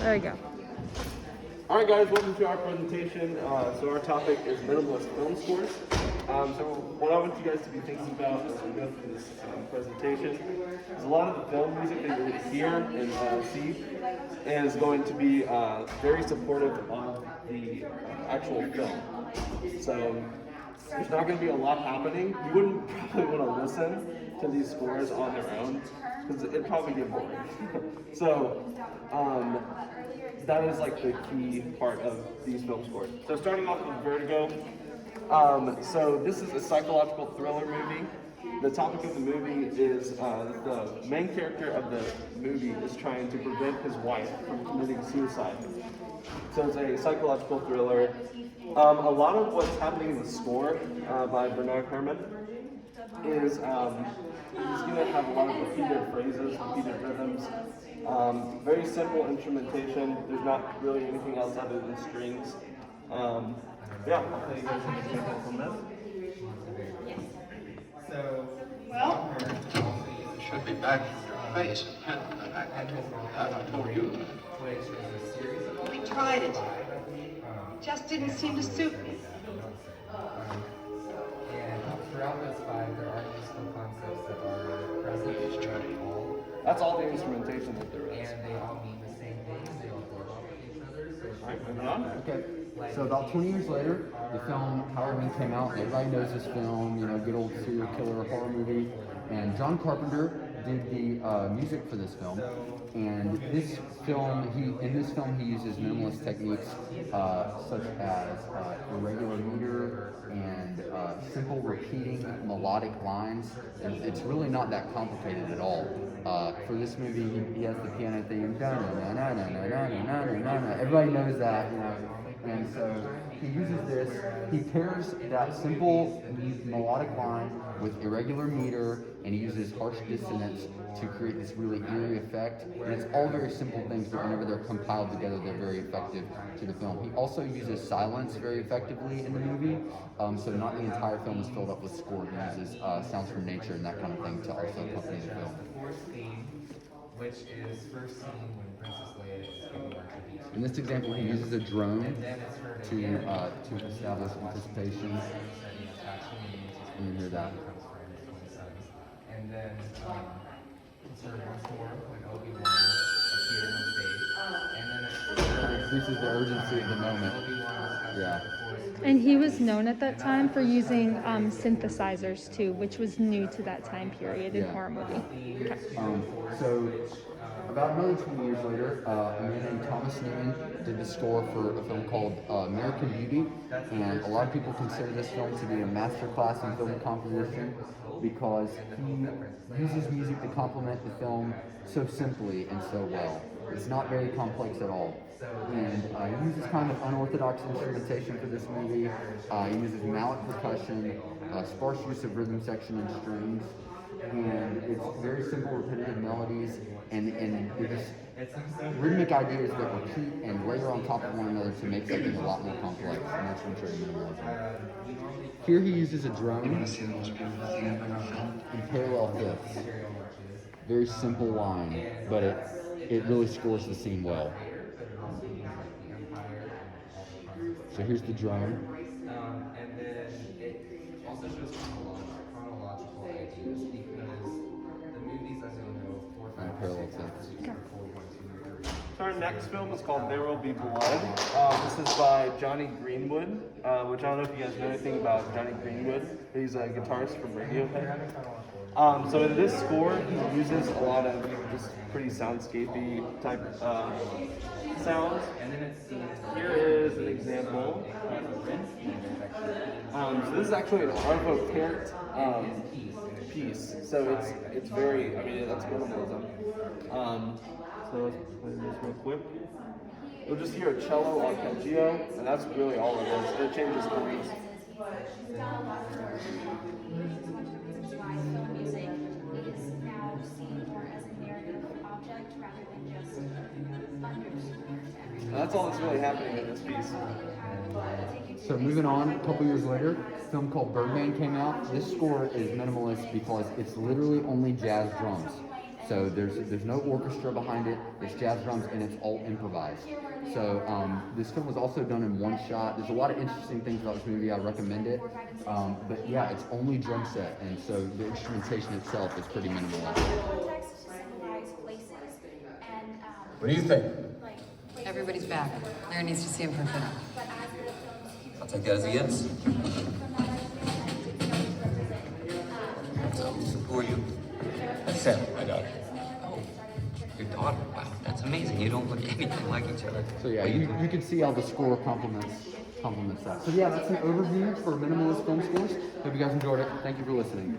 There you go. Alright guys, welcome to our presentation. So our topic is minimalist film scores. So what I want you guys to be thinking about as we go through this presentation is a lot of the film music that you're going to hear and see is going to be very supportive of the actual film. So there's not going to be a lot happening. You wouldn't probably want to listen to these scores on their own because it'd probably get boring. So that is like the key part of these film scores. So starting off with Vertigo. So this is a psychological thriller movie. The topic of the movie is the main character of the movie is trying to prevent his wife from committing suicide. So it's a psychological thriller. A lot of what's happening in the score by Bernard Herrmann is he's going to have a lot of repeated phrases, repeated rhythms. Very simple instrumentation. There's not really anything else other than strings. Yeah, I'll tell you guys an example from this. So, well, should be back in your face. I told you. We tried it. It just didn't seem to suit me. And throughout those five, there are musical concepts that are present throughout all. That's all the instrumentation that there is. And they all mean the same thing. They all build off of each other. So it's Alright, moving on. Okay, so about 20 years later, the film Halloween came out. Everybody knows this film, you know, good old serial killer horror movie. And John Carpenter did the music for this film. And this film, in this film, he uses minimalist techniques such as irregular meter and simple repeating melodic lines. And it's really not that complicated at all. For this movie, he has the piano theme. Everybody knows that, you know. And so he uses this. He pairs that simple melodic line with irregular meter, and he uses harsh dissonance to create this really eerie effect. And it's all very simple things, but whenever they're compiled together, they're very effective to the film. He also uses silence very effectively in the movie, so not the entire film is filled up with score. He uses sounds from nature and that kind of thing to also accompany the film. fourth theme, which is first seen when Princess Leia is giving her tribute. In this example, he uses a drone And then it's heard to again. establish anticipation. And you hear that. And then it's heard once more when Obi-Wan appears on stage. And then It increases the urgency of the moment. Obi-Wan Yeah. And he was known at that time for using synthesizers too, which was new to that time period in Yeah. horror movie. Okay. So about another 20 years later, a man named Thomas Newman did the score for a film called American Beauty, and a lot of people consider this film to be a masterclass in film composition because he uses music to complement the film so simply and so well. It's not very complex at all. And he uses kind of unorthodox instrumentation for this movie. He uses mallet percussion, sparse use of rhythm section and strings, and it's very simple, repetitive melodies, and they're just rhythmic ideas that repeat and layer on top of one another to make something a lot more complex, and that's when true minimalism. Here he uses a drone in parallel fifths. Very simple line, but it really scores the scene well. So here's the drone. and then it also shows chronological ideas because the movies, as you'll know, 4, 5, And parallel 6, fifths. 4, 1, 2, 3. So our next film is called There Will Be Blood. This is by Johnny Greenwood, which I don't know if you guys know anything about Johnny Greenwood. He's a guitarist from Radiohead. So in this score, he uses a lot of just pretty soundscapey type sounds. Here is an example. So this is actually an Arvo Pärt piece. So it's very, I mean, that's minimalism. So let's play this real quick. You'll just hear a cello arpeggio, and that's really all it is. It changes chords. And that's all that's really happening in this piece. So moving on, a couple years later, a film called Birdman came out. This score is minimalist because it's literally only jazz drums So there's no orchestra behind it. It's jazz drums and it's all improvised. So this film was also done in one shot. There's a lot of interesting things about this movie. I recommend it. But yeah, it's only drum set, and so the instrumentation itself is pretty minimal. Context to symbolize places and What do you think? Everybody's back. Larry needs to see him for a film. I'll take that as a yes. So, who are you? That's Sam, my daughter. Oh, your daughter. Wow, that's amazing. You don't look anything like each other. So yeah, you can see how the score complements that. So yeah, that's an overview for Minimalist film scores. Hope you guys enjoyed it. Thank you for listening.